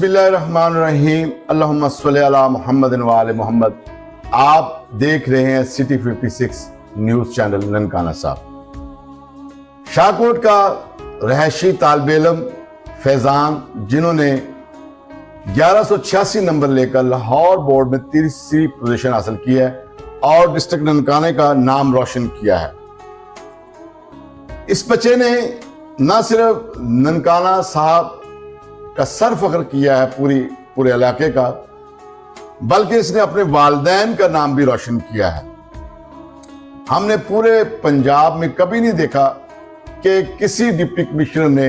बिस्मिल्लाहिर्रहमानिर्रहीम अल्लाहुम्मा सल्ली अला मुहम्मद व आले मोहम्मद। आप देख रहे हैं सिटी 56 न्यूज चैनल ननकाना साहब। शाहकोट का रहायशी तालिब इल्म फैजान, जिन्होंने 1186 नंबर लेकर लाहौर बोर्ड में तीसरी पोजीशन हासिल की है और डिस्ट्रिक्ट ननकाने का नाम रोशन किया है। इस बच्चे ने न सिर्फ ननकाना साहब का सर फख्र किया है पूरे इलाके का, बल्कि इसने अपने वालिदैन का नाम भी रोशन किया है। हमने पूरे पंजाब में कभी नहीं देखा कि किसी डिप्टी कमिश्नर ने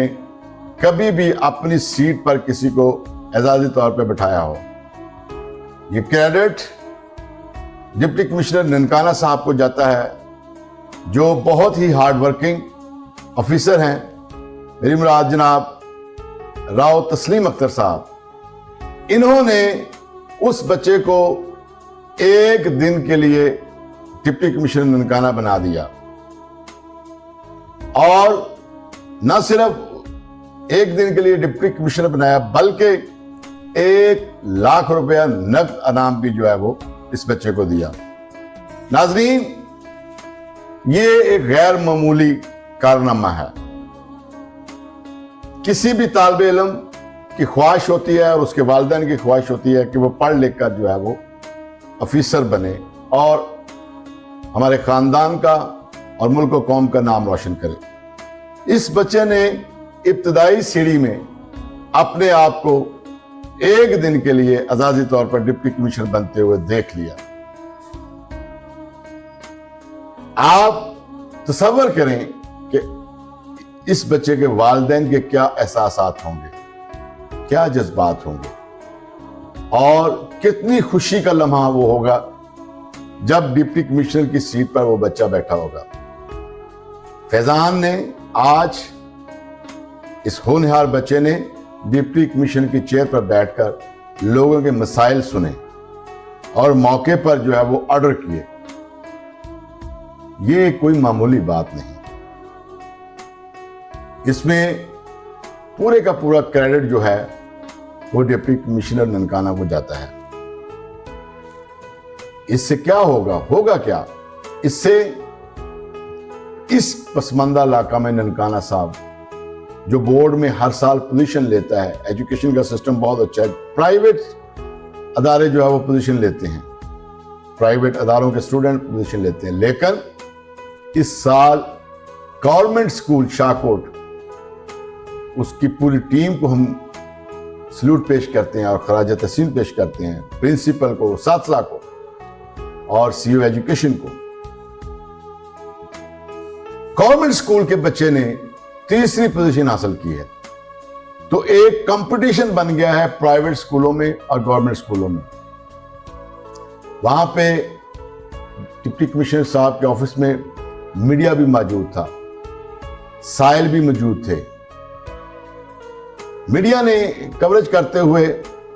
कभी भी अपनी सीट पर किसी को एजाजी तौर पर बैठाया हो। ये क्रेडिट डिप्टी कमिश्नर ननकाना साहब को जाता है, जो बहुत ही हार्ड वर्किंग ऑफिसर हैं। मेरी मुराद जनाब राव तस्लीम अख्तर साहब, इन्होंने उस बच्चे को एक दिन के लिए डिप्टी कमिश्नर ननकाना बना दिया और न सिर्फ एक दिन के लिए डिप्टी कमिश्नर बनाया, बल्कि 1 लाख रुपया नकद इनाम भी जो है वो इस बच्चे को दिया। नाजरीन, ये एक गैर मामूली कारनामा है। किसी भी तालिब इल्म की ख्वाहिश होती है और उसके वालिदैन की ख्वाहिश होती है कि वो पढ़ लिख कर जो है वो ऑफिसर बने और हमारे खानदान का और मुल्क व कौम का नाम रोशन करे। इस बच्चे ने इब्तदाई सीढ़ी में अपने आप को एक दिन के लिए एजाजी तौर पर डिप्टी कमिश्नर बनते हुए देख लिया। आप तसव्वुर करें कि इस बच्चे के वालिदैन के क्या एहसासात होंगे, क्या जज्बात होंगे और कितनी खुशी का लम्हा वो होगा जब डिप्टी कमिश्नर की सीट पर वो बच्चा बैठा होगा। फैजान ने आज, इस होनहार बच्चे ने डिप्टी कमिश्नर की चेयर पर बैठकर लोगों के मसाइल सुने और मौके पर जो है वो ऑर्डर किए। ये कोई मामूली बात नहीं। इसमें पूरे का पूरा क्रेडिट जो है वो डिप्टी कमिश्नर ननकाना को जाता है। इससे क्या होगा क्या? इससे इस पसमानदा इलाका में ननकाना साहब, जो बोर्ड में हर साल पोजीशन लेता है, एजुकेशन का सिस्टम बहुत अच्छा है। प्राइवेट अदारे जो है वो पोजीशन लेते हैं, प्राइवेट अदारों के स्टूडेंट पोजीशन लेते हैं, लेकिन इस साल गवर्नमेंट स्कूल शाहकोट, उसकी पूरी टीम को हम सल्यूट पेश करते हैं और खराज तहसीन पेश करते हैं, प्रिंसिपल को, साथला को और सीईओ एजुकेशन को। गवर्नमेंट स्कूल के बच्चे ने तीसरी पोजीशन हासिल की है, तो एक कंपटीशन बन गया है प्राइवेट स्कूलों में और गवर्नमेंट स्कूलों में। वहां पे डिप्टी कमिश्नर साहब के ऑफिस में मीडिया भी मौजूद था, साहिल भी मौजूद थे। मीडिया ने कवरेज करते हुए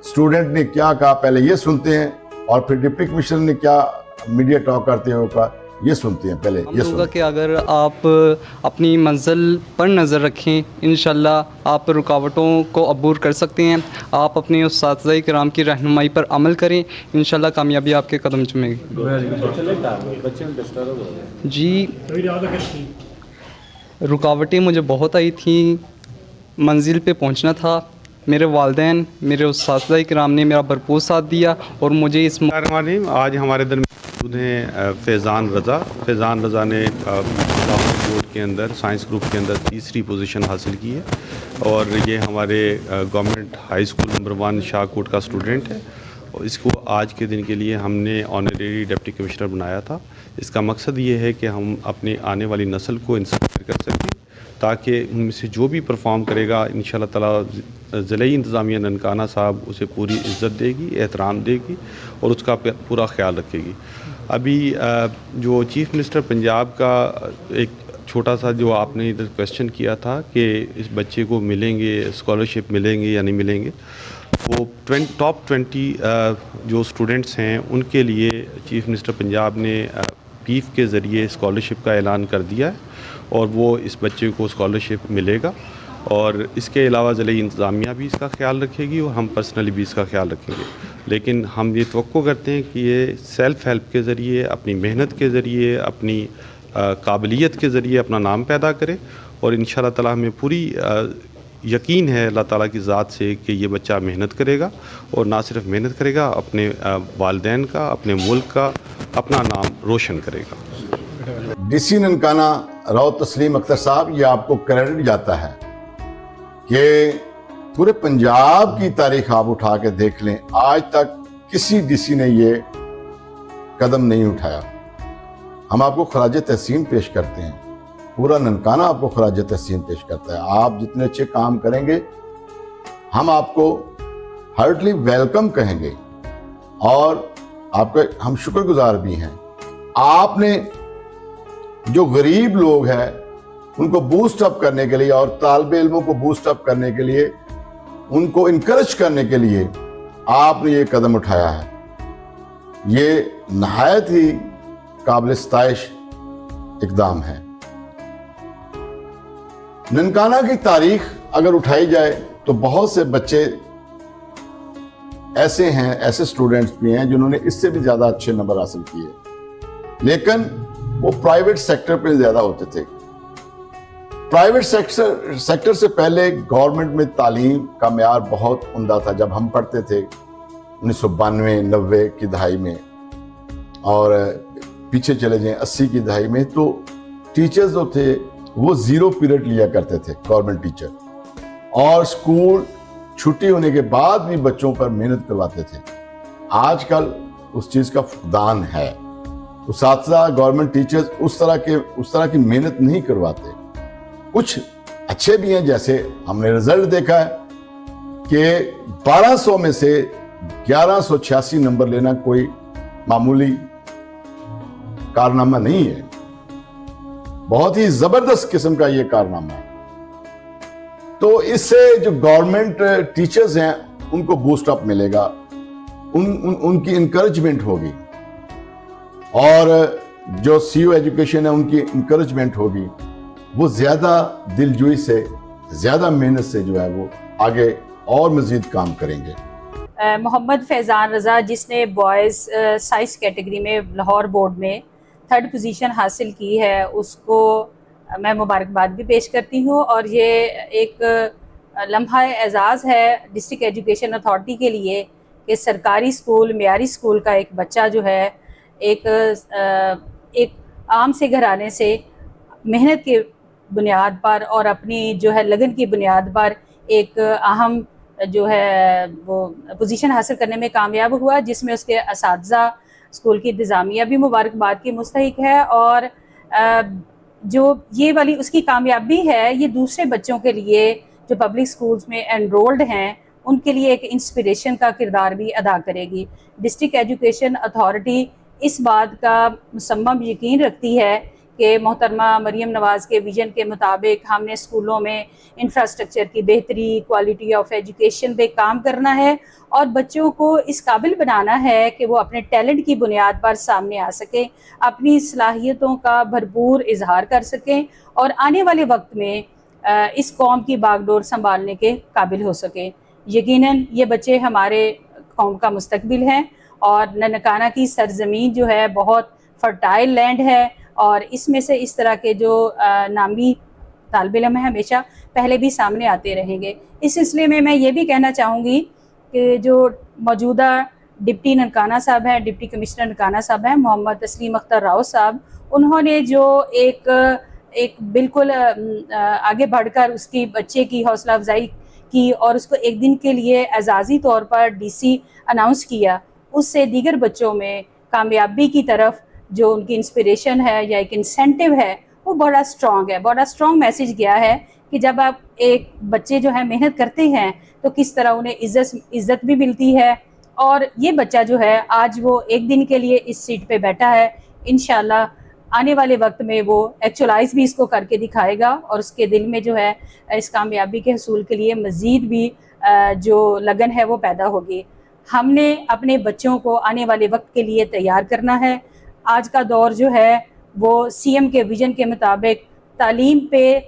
स्टूडेंट ने क्या कहा पहले ये सुनते हैं और फिर डिप्टी कमिश्नर ने क्या मीडिया टॉक करते हुए कहा ये सुनते हैं। पहले ये सुनते कि अगर आप अपनी मंजिल पर नज़र रखें, इंशाल्लाह आप रुकावटों को अबूर कर सकते हैं। आप अपने उस्ताद-ए किराम की रहनुमाई पर अमल करें, इंशाल्लाह कामयाबी आपके कदम चूमेगी। जी, रुकावटें मुझे बहुत आई थी, मंजिल पे पहुंचना था। मेरे वालिदैन, मेरे उस्ताद-ए किराम ने मेरा भरपूर साथ दिया और मुझे इस आज हमारे दरमियान हैं फैज़ान रज़ा ने बोर्ड के अंदर साइंस ग्रुप के अंदर तीसरी पोजीशन हासिल की है और ये हमारे government high school number 1 Shahkot का स्टूडेंट है और इसको आज के दिन के लिए हमने ऑनरेरी डिप्टी कमिश्नर बनाया था। इसका मकसद ये है कि हम अपनी आने वाली नस्ल को इंस्पायर कर सकें, ताकि उनमें से जो भी परफॉर्म करेगा इंशाल्लाह ताला ज़िले इंतज़ामिया ननकाना साहब उसे पूरी इज़्ज़त देगी, एहतराम देगी और उसका पूरा ख्याल रखेगी। अभी जो चीफ़ मिनिस्टर पंजाब का एक छोटा सा जो आपने इधर क्वेश्चन किया था कि इस बच्चे को मिलेंगे स्कॉलरशिप मिलेंगे या नहीं मिलेंगे, वो टॉप 20 जो स्टूडेंट्स हैं उनके लिए चीफ़ मिनिस्टर पंजाब ने पीफ के ज़रिए स्कॉलरशिप का ऐलान कर दिया है और वो इस बच्चे को स्कॉलरशिप मिलेगा اور اس کے علاوہ ضلعی انتظامیہ بھی اس کا خیال رکھے گی اور ہم پرسنلی بھی اس کا خیال رکھیں گے. لیکن ہم یہ توقع کرتے ہیں کہ یہ سیلف ہیلپ کے ذریعے، اپنی محنت کے ذریعے، اپنی قابلیت کے ذریعے اپنا نام پیدا کرے، اور ان شاء اللہ تعالیٰ ہمیں پوری یقین ہے اللہ تعالیٰ کی ذات سے کہ یہ بچہ محنت کرے گا، اور نہ صرف محنت کرے گا، اپنے والدین کا، اپنے ملک کا، اپنا نام روشن کرے گا. ڈی سی ننکانہ راؤ تسلیم اختر صاحب، یہ آپ کو کریڈٹ جاتا ہے کہ پورے پنجاب کی تاریخ آپ اٹھا کے دیکھ لیں، آج تک کسی ڈی سی نے یہ قدم نہیں اٹھایا. ہم آپ کو خراج تحسین پیش کرتے ہیں، پورا ننکانہ آپ کو خراج تحسین پیش کرتا ہے. آپ جتنے اچھے کام کریں گے ہم آپ کو ہارٹلی ویلکم کہیں گے، اور آپ کا ہم شکر گزار بھی ہیں. آپ نے جو غریب لوگ ہیں ان کو بوسٹ اپ کرنے کے لیے، اور طالب علموں کو بوسٹ اپ کرنے کے لیے، ان کو انکریج کرنے کے لیے آپ نے یہ قدم اٹھایا ہے. یہ نہایت ہی قابل ستائش اقدام ہے. ننکانہ کی تاریخ اگر اٹھائی جائے تو بہت سے بچے ایسے ہیں، ایسے سٹوڈنٹس بھی ہیں جنہوں نے اس سے بھی زیادہ اچھے نمبر حاصل کیے، لیکن وہ پرائیویٹ سیکٹر پہ زیادہ ہوتے تھے. پرائیویٹ سیکٹر سے پہلے گورنمنٹ میں تعلیم کا معیار بہت عمدہ تھا. جب ہم پڑھتے تھے 1992-90 کی دہائی میں، اور پیچھے چلے جائیں 80 کی دہائی میں، تو ٹیچرز جو تھے وہ 0 پیریڈ لیا کرتے تھے گورنمنٹ ٹیچر، اور اسکول چھٹی ہونے کے بعد بھی بچوں پر محنت کرواتے تھے. آج کل اس چیز کا فقدان ہے. اساتذہ گورنمنٹ ٹیچرز اس طرح کی محنت نہیں کرواتے. کچھ اچھے بھی ہیں، جیسے ہم نے رزلٹ دیکھا ہے کہ 1200 میں سے 1186 نمبر لینا کوئی معمولی کارنامہ نہیں ہے، بہت ہی زبردست قسم کا یہ کارنامہ ہے. تو اس سے جو گورنمنٹ ٹیچرز ہیں ان کو بوسٹ اپ ملے گا، ان کی انکریجمنٹ ہوگی، اور جو سی او ایجوکیشن ہے ان کی انکریجمنٹ ہوگی. وہ زیادہ دلجوئی سے، زیادہ محنت سے جو ہے وہ آگے اور مزید کام کریں گے. محمد فیضان رضا، جس نے بوائز سائنس کیٹیگری میں لاہور بورڈ میں 3rd پوزیشن حاصل کی ہے، اس کو میں مبارکباد بھی پیش کرتی ہوں. اور یہ ایک لمحہ اعزاز ہے ڈسٹرکٹ ایجوکیشن اتھارٹی کے لیے کہ سرکاری اسکول، معیاری اسکول کا ایک بچہ جو ہے ایک عام سے گھرانے سے محنت کے بنیاد پر اور اپنی جو ہے لگن کی بنیاد پر ایک اہم جو ہے وہ پوزیشن حاصل کرنے میں کامیاب ہوا، جس میں اس کے اساتذہ، اسکول کی انتظامیہ بھی مبارکباد کی مستحق ہے. اور جو یہ والی اس کی کامیابی ہے، یہ دوسرے بچوں کے لیے جو پبلک اسکولز میں انرولڈ ہیں ان کے لیے ایک انسپریشن کا کردار بھی ادا کرے گی. ڈسٹرکٹ ایجوکیشن اتھارٹی اس بات کا مصمم یقین رکھتی ہے کہ محترمہ مریم نواز کے ویژن کے مطابق ہم نے اسکولوں میں انفراسٹرکچر کی بہتری، کوالٹی آف ایجوکیشن پہ کام کرنا ہے، اور بچوں کو اس قابل بنانا ہے کہ وہ اپنے ٹیلنٹ کی بنیاد پر سامنے آ سکیں، اپنی صلاحیتوں کا بھرپور اظہار کر سکیں، اور آنے والے وقت میں اس قوم کی باغ ڈور سنبھالنے کے قابل ہو سکیں. یقیناً یہ بچے ہمارے قوم کا مستقبل ہیں، اور ننکانہ کی سرزمین جو ہے بہت فرٹائل لینڈ ہے، اور اس میں سے اس طرح کے جو نامی طالب علم ہیں ہمیشہ پہلے بھی سامنے آتے رہیں گے. اس سلسلے میں میں یہ بھی کہنا چاہوں گی کہ جو موجودہ ڈپٹی ننکانہ صاحب ہیں، ڈپٹی کمشنر ننکانہ صاحب ہیں محمد تسلیم اختر راؤ صاحب، انہوں نے جو ایک بالکل آگے بڑھ کر اس کی بچے کی حوصلہ افزائی کی اور اس کو ایک دن کے لیے اعزازی طور پر ڈی سی اناؤنس کیا، اس سے دیگر بچوں میں کامیابی کی طرف جو ان کی انسپریشن ہے یا ایک انسینٹیو ہے وہ بڑا اسٹرانگ ہے. بڑا اسٹرانگ میسیج گیا ہے کہ جب آپ ایک بچے جو ہے محنت کرتے ہیں تو کس طرح انہیں عزت بھی ملتی ہے. اور یہ بچہ جو ہے آج وہ ایک دن کے لیے اس سیٹ پہ بیٹھا ہے، انشاءاللہ آنے والے وقت میں وہ ایکچولائز بھی اس کو کر کے دکھائے گا، اور اس کے دل میں جو ہے اس کامیابی کے حصول کے لیے مزید بھی جو لگن ہے وہ پیدا ہوگی. ہم نے اپنے بچوں کو آنے والے وقت کے لیے تیار کرنا ہے. آج کا دور جو ہے وہ سی ایم کے ویژن کے مطابق تعلیم پہ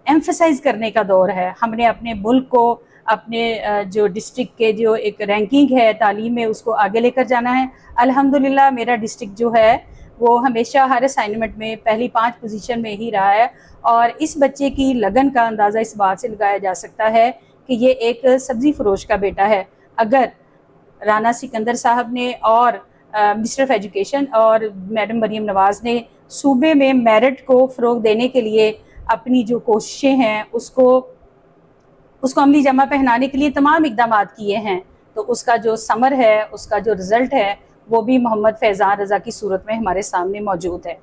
एम्फसाइज करने का दौर है। हमने अपने मुल्क को, अपने जो डिस्ट्रिक्ट के जो एक रैंकिंग है तालीम में, उसको आगे लेकर जाना है। अल्हम्दुलिल्लाह मेरा डिस्ट्रिक्ट जो है वो हमेशा हर असाइनमेंट में पहली 5 पोजीशन में ही रहा है, और इस बच्चे की लगन का अंदाज़ा इस बात से लगाया जा सकता है कि ये एक सब्ज़ी फरोश का बेटा है। अगर राना सिकंदर साहब ने और मिनिस्टर ऑफ एजुकेशन और मैडम मरीम नवाज़ ने सूबे में मेरिट को फ़रोग देने के लिए अपनी जो कोशिशें हैं उसको अमली जमा पहनाने के लिए तमाम इक़दाम किए हैं, तो उसका जो समर है, उसका जो रिज़ल्ट है, वो भी मोहम्मद फैज़ान रज़ा की सूरत में हमारे सामने मौजूद है।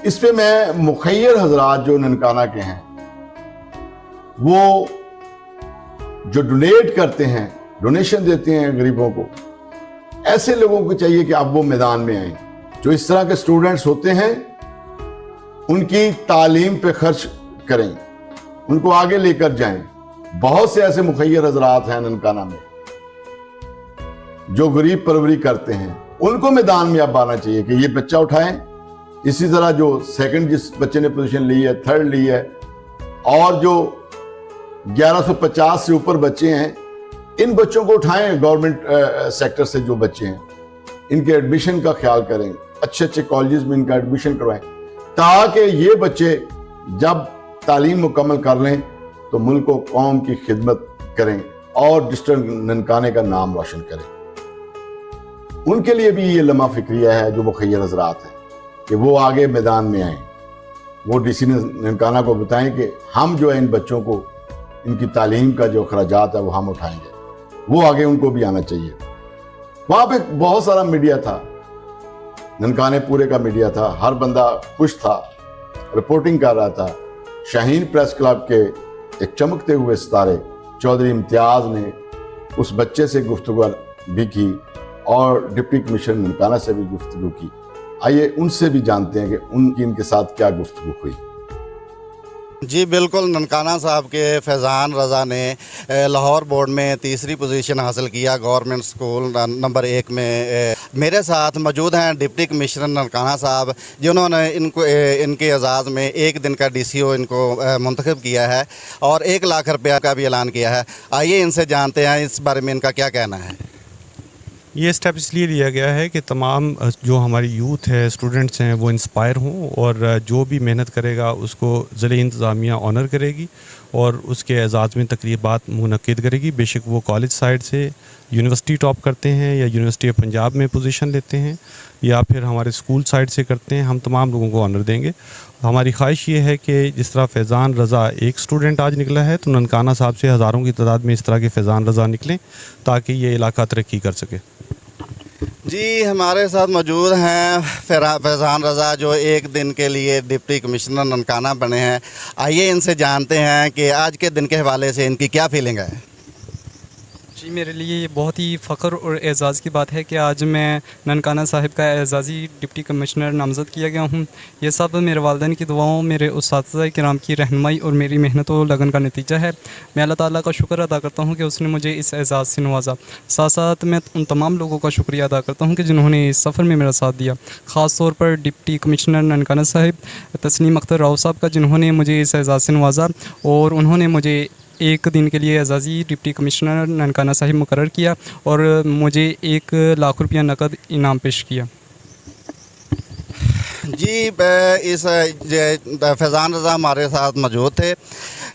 इस पे मैं मुखैर हजरात जो ननकाना के हैं, वो जो डोनेट करते हैं, डोनेशन देते हैं गरीबों को, ऐसे लोगों को चाहिए कि अब वो मैदान में आए। जो इस तरह के स्टूडेंट्स होते हैं उनकी तालीम पे खर्च करें, उनको आगे लेकर जाएं। बहुत से ऐसे मुखैर हजरात हैं ननकाना में जो गरीब परवरी करते हैं, उनको मैदान में अब आना चाहिए कि ये बच्चा उठाएं। इसी तरह जो सेकंड जिस बच्चे ने पोजीशन ली है, थर्ड ली है, और जो 1150 से ऊपर बच्चे हैं, इन बच्चों को उठाएं। गवर्नमेंट सेक्टर से जो बच्चे हैं, इनके एडमिशन का ख्याल करें, अच्छे अच्छे कॉलेजेस में इनका एडमिशन करवाएं, ताकि ये बच्चे जब तालीम मुकम्मल कर लें तो मुल्क और कौम की खिदमत करें और डिस्ट्रिक्ट ननकाने का नाम रोशन करें। उनके लिए भी ये लम्हा फिक्रिया है जो मुखैर हजरात हैं कि वो आगे मैदान में आएँ, वो डीसी ननकाना को बताएं कि हम जो है इन बच्चों को, इनकी तालीम का जो खर्चात है वो हम उठाएंगे। वो आगे उनको भी आना चाहिए। वहाँ पे बहुत सारा मीडिया था, ननकाने पूरे का मीडिया था, हर बंदा खुश था, रिपोर्टिंग कर रहा था। शाहीन प्रेस क्लब के एक चमकते हुए सितारे चौधरी इम्तियाज ने उस बच्चे से गुफ्तगू भी की और डिप्टी कमिश्नर ननकाना से भी गुफ्तगू की। आइए उनसे भी जानते हैं कि उनकी इनके साथ क्या गुफ्तगू हुई। जी बिल्कुल, ननकाना साहब के फैज़ान रज़ा ने लाहौर बोर्ड में तीसरी पोजीशन हासिल किया गवर्नमेंट स्कूल नंबर 1 में। मेरे साथ मौजूद हैं डिप्टी कमिश्नर ननकाना साहब, जिन्होंने इनके एजाज़ में 1 दिन का DCO इनको मुंतखब किया है और 1 लाख रुपया का भी ऐलान किया है। आइए इनसे जानते हैं इस बारे में इनका क्या कहना है। ये स्टेप इसलिए लिया गया है कि तमाम जो हमारी यूथ है, स्टूडेंट्स हैं, वो इंस्पायर हों और जो भी मेहनत करेगा उसको ज़िले इंतज़ामिया ऑनर करेगी और उसके एजाज़ में तकरीबात मुनक्किद करेगी। बेशक वो कॉलेज साइड से यूनिवर्सिटी टॉप करते हैं या यूनिवर्सिटी ऑफ पंजाब में पोजीशन लेते हैं या फिर हमारे स्कूल साइड से करते हैं, हम तमाम लोगों को ऑनर देंगे। हमारी ख्वाहिश ये है कि जिस तरह फैज़ान रज़ा एक स्टूडेंट आज निकला है, तो ननकाना साहब से हज़ारों की तादाद में इस तरह के फैज़ान रज़ा निकलें ताकि ये इलाका तरक्की कर सके। जी हमारे साथ मौजूद हैं फैज़ान रज़ा, जो 1 दिन के लिए डिप्टी कमिश्नर ननकाना बने हैं। आइए इनसे जानते हैं कि आज के दिन के हवाले से इनकी क्या फीलिंग है। जी मेरे लिए ये बहुत ही फ़ख्र और एज़ाज़ की बात है कि आज मैं ननकाना साहिब का एज़ाज़ी डिप्टी कमिश्नर नामज़द किया गया हूँ। ये सब मेरे वालिदैन की दुआओं, मेरे उस्ताज़ किराम की रहनुमाई और मेरी मेहनत और लगन का नतीजा है। मैं अल्लाह ताला का शुक्र अदा करता हूँ कि उसने मुझे इस एज़ाज़ से नवाजा। साथ साथ मैं उन तमाम लोगों का शुक्रिया अदा करता हूँ कि जिन्होंने इस सफ़र में मेरा साथ दिया, ख़ास तौर पर डिप्टी कमिश्नर ननकाना साहिब तस्नीम अख्तर राव साहब का, जिन्होंने मुझे इस एज़ाज़ से नवाजा और उन्होंने मुझे 1 दिन के लिए एज़ाज़ी डिप्टी कमिश्नर ननकाना साहिब मुकर्रर किया और मुझे 1 लाख रुपया नकद इनाम पेश किया। जी इस फैज़ान रज़ा हमारे साथ मौजूद थे,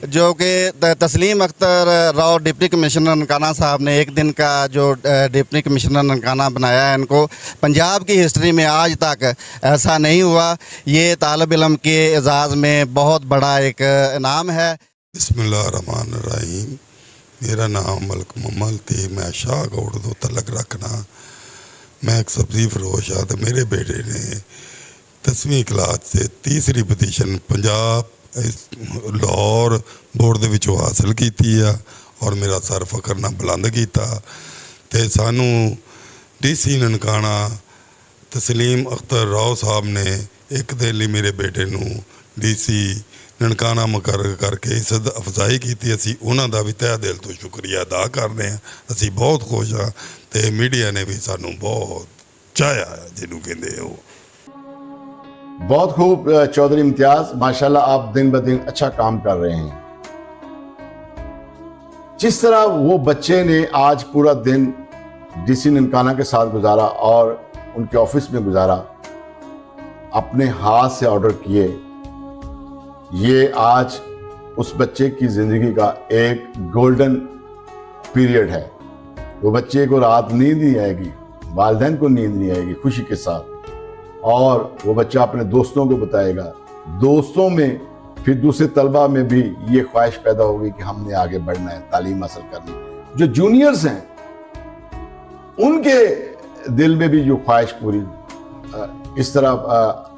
जो कि तस्लीम अख्तर राव डिप्टी कमिश्नर ननकाना साहब ने 1 दिन का जो डिप्टी कमिश्नर ननकाना बनाया है, इनको पंजाब की हिस्ट्री में आज तक ऐसा नहीं हुआ। ये तालिब इल्म के एजाज़ में बहुत बड़ा एक इनाम है। बिस्मिल्लाहिर्रहमानिर्रहीम। मेरा नाम मलक मोहम्मद थी, मैं शाह गौड़ दो तलक रखना। मैं एक सब्ज़ी फरोश हाँ, तो मेरे बेटे ने 10वीं क्लास से तीसरी पोजीशन पंजाब लाहौर बोर्ड दे विचों हासिल की और मेरा सर फकर ना बुलंद किया। तो सानू DC ननकाना तस्लीम अख्तर राव साहब ने 1 दिन लिए मेरे बेटे नू DC ननकाना मुकर्रर करके इज्जत अफजाई की। असी उन्हों का भी तह दिल तो शुक्रिया अदा करते हैं। असी बहुत खुश हाँ, तो मीडिया ने भी सानू बहुत चाहया है, जिन्हों कहते हो। بہت خوب چودھری امتیاز، ماشاءاللہ آپ دن بدن اچھا کام کر رہے ہیں. جس طرح وہ بچے نے آج پورا دن ڈی سی ننکانہ کے ساتھ گزارا اور ان کے آفس میں گزارا، اپنے ہاتھ سے آرڈر کیے، یہ آج اس بچے کی زندگی کا ایک گولڈن پیریڈ ہے. وہ بچے کو رات نیند نہیں آئے گی، والدین کو نیند نہیں آئے گی خوشی کے ساتھ، اور وہ بچہ اپنے دوستوں کو بتائے گا، دوستوں میں پھر دوسرے طلبہ میں بھی یہ خواہش پیدا ہوگی کہ ہم نے آگے بڑھنا ہے، تعلیم حاصل کرنی. جو جونیئرز ہیں ان کے دل میں بھی جو خواہش پوری، اس طرح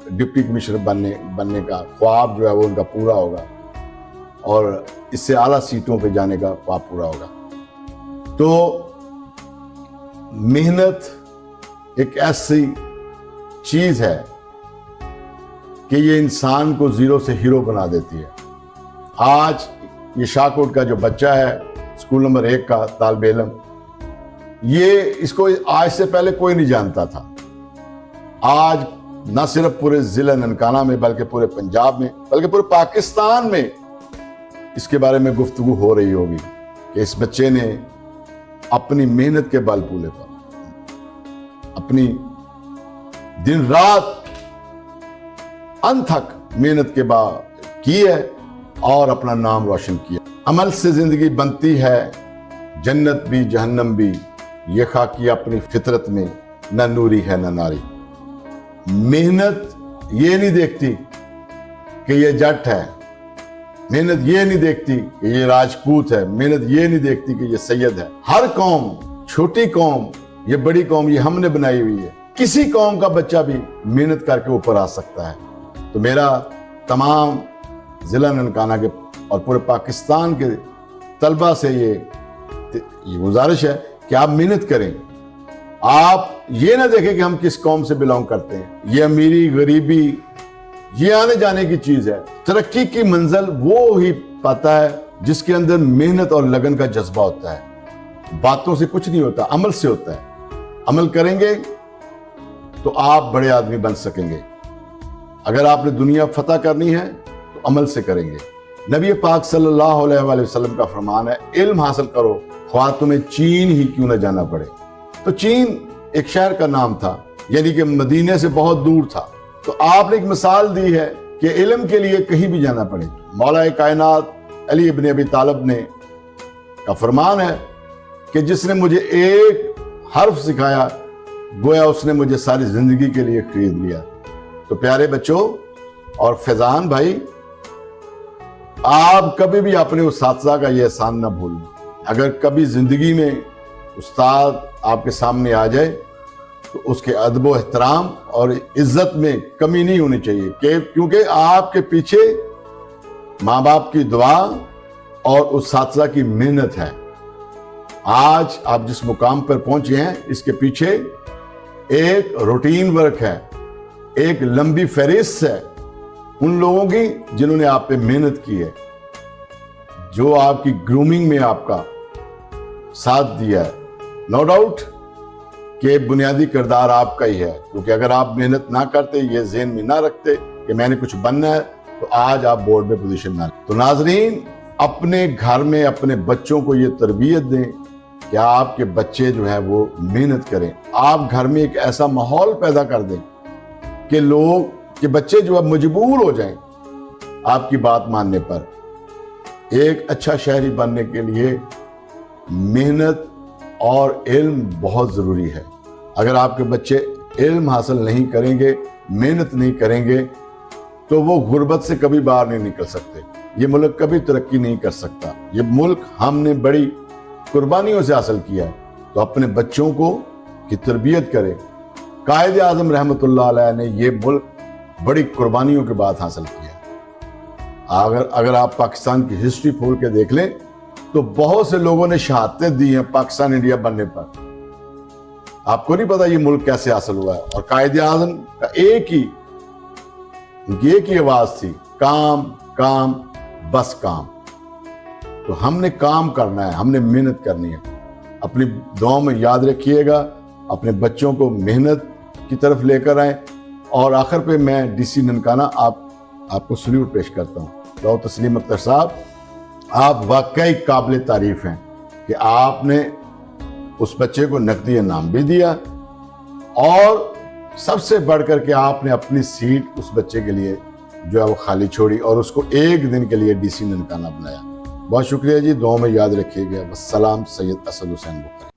ڈپٹی کمشنر بننے کا خواب جو ہے وہ ان کا پورا ہوگا اور اس سے اعلیٰ سیٹوں پہ جانے کا خواب پورا ہوگا. تو محنت ایک ایسی چیز ہے کہ یہ انسان کو زیرو سے ہیرو بنا دیتی ہے. آج یہ شاہکوٹ کا جو بچہ ہے اسکول نمبر 1 کا طالب علم، یہ اس کو آج سے پہلے کوئی نہیں جانتا تھا. آج نہ صرف پورے ضلع ننکانہ میں بلکہ پورے پنجاب میں بلکہ پورے پاکستان میں اس کے بارے میں گفتگو ہو رہی ہوگی کہ اس بچے نے اپنی محنت کے بل بوتے پر اپنی دن رات انتھک محنت کے بعد کی ہے اور اپنا نام روشن کیا. عمل سے زندگی بنتی ہے، جنت بھی جہنم بھی، یہ خاکی اپنی فطرت میں، نہ نوری ہے نہ ناری. محنت یہ نہیں دیکھتی کہ یہ جٹ ہے، محنت یہ نہیں دیکھتی کہ یہ راجپوت ہے، محنت یہ نہیں دیکھتی کہ یہ سید ہے. ہر قوم، چھوٹی قوم یہ بڑی قوم، یہ ہم نے بنائی ہوئی ہے. کسی قوم کا بچہ بھی محنت کر کے اوپر آ سکتا ہے. تو میرا تمام ضلع ننکانہ کے اور پورے پاکستان کے طلبہ سے یہ گزارش ہے کہ آپ محنت کریں. آپ یہ نہ دیکھیں کہ ہم کس قوم سے بلانگ کرتے ہیں. یہ امیری غریبی یہ آنے جانے کی چیز ہے. ترقی کی منزل وہ ہی پاتا ہے جس کے اندر محنت اور لگن کا جذبہ ہوتا ہے. باتوں سے کچھ نہیں ہوتا، عمل سے ہوتا ہے. عمل کریں گے تو آپ بڑے آدمی بن سکیں گے. اگر آپ نے دنیا فتح کرنی ہے تو عمل سے کریں گے. نبی پاک صلی اللہ علیہ وآلہ وسلم کا فرمان ہے، علم حاصل کرو خواہ تمہیں چین ہی کیوں نہ جانا پڑے. تو چین ایک شہر کا نام تھا، یعنی کہ مدینے سے بہت دور تھا. تو آپ نے ایک مثال دی ہے کہ علم کے لیے کہیں بھی جانا پڑے. مولا کائنات علی ابن ابی طالب نے کا فرمان ہے کہ جس نے مجھے ایک حرف سکھایا گویا اس نے مجھے ساری زندگی کے لیے خرید لیا. تو پیارے بچوں اور فیضان بھائی، آپ کبھی بھی اپنے اساتذہ کا یہ احسان نہ بھولیں. اگر کبھی زندگی میں استاد آپ کے سامنے آ جائے تو اس کے ادب و احترام اور عزت میں کمی نہیں ہونی چاہیے، کیونکہ آپ کے پیچھے ماں باپ کی دعا اور اساتذہ کی محنت ہے. آج آپ جس مقام پر پہنچے ہیں اس کے پیچھے ایک روٹین ورک ہے، ایک لمبی فہرست ہے ان لوگوں کی جنہوں نے آپ پہ محنت کی ہے، جو آپ کی گرومنگ میں آپ کا ساتھ دیا ہے. نو ڈاؤٹ کہ بنیادی کردار آپ کا ہی ہے، کیونکہ اگر آپ محنت نہ کرتے، یہ ذہن میں نہ رکھتے کہ میں نے کچھ بننا ہے، تو آج آپ بورڈ میں پوزیشن نہ لیں. تو ناظرین، اپنے گھر میں اپنے بچوں کو یہ تربیت دیں کہ آپ کے بچے جو ہے وہ محنت کریں. آپ گھر میں ایک ایسا ماحول پیدا کر دیں کہ بچے جو اب مجبور ہو جائیں آپ کی بات ماننے پر. ایک اچھا شہری بننے کے لیے محنت اور علم بہت ضروری ہے. اگر آپ کے بچے علم حاصل نہیں کریں گے، محنت نہیں کریں گے، تو وہ غربت سے کبھی باہر نہیں نکل سکتے. یہ ملک کبھی ترقی نہیں کر سکتا. یہ ملک ہم نے بڑی قربانیوں سے حاصل کیا ہے. تو اپنے بچوں کی تربیت کریں. قائد اعظم رحمۃ اللہ علیہ نے یہ ملک بڑی قربانیوں کے بعد حاصل کیا. اگر آپ پاکستان کی ہسٹری کھول کے دیکھ لیں تو بہت سے لوگوں نے شہادتیں دی ہیں پاکستان انڈیا بننے پر. آپ کو نہیں پتا یہ ملک کیسے حاصل ہوا ہے. اور قائد اعظم کا ان کی ایک ہی آواز تھی، کام کام بس کام. تو ہم نے کام کرنا ہے، ہم نے محنت کرنی ہے. اپنی دعاؤں میں یاد رکھیے گا، اپنے بچوں کو محنت کی طرف لے کر آئیں اور آخر پہ میں ڈی سی ننکانہ آپ کو سلیوٹ پیش کرتا ہوں. تو تسلیم اختر صاحب، آپ واقعی قابل تعریف ہیں کہ آپ نے اس بچے کو نقدی انعام بھی دیا اور سب سے بڑھ کر کے آپ نے اپنی سیٹ اس بچے کے لیے جو ہے وہ خالی چھوڑی اور اس کو ایک دن کے لیے ڈی سی ننکانہ بنایا. بہت شکریہ جی، دعاؤں میں یاد رکھیے گا. والسلام. سید اسد حسین بخاری.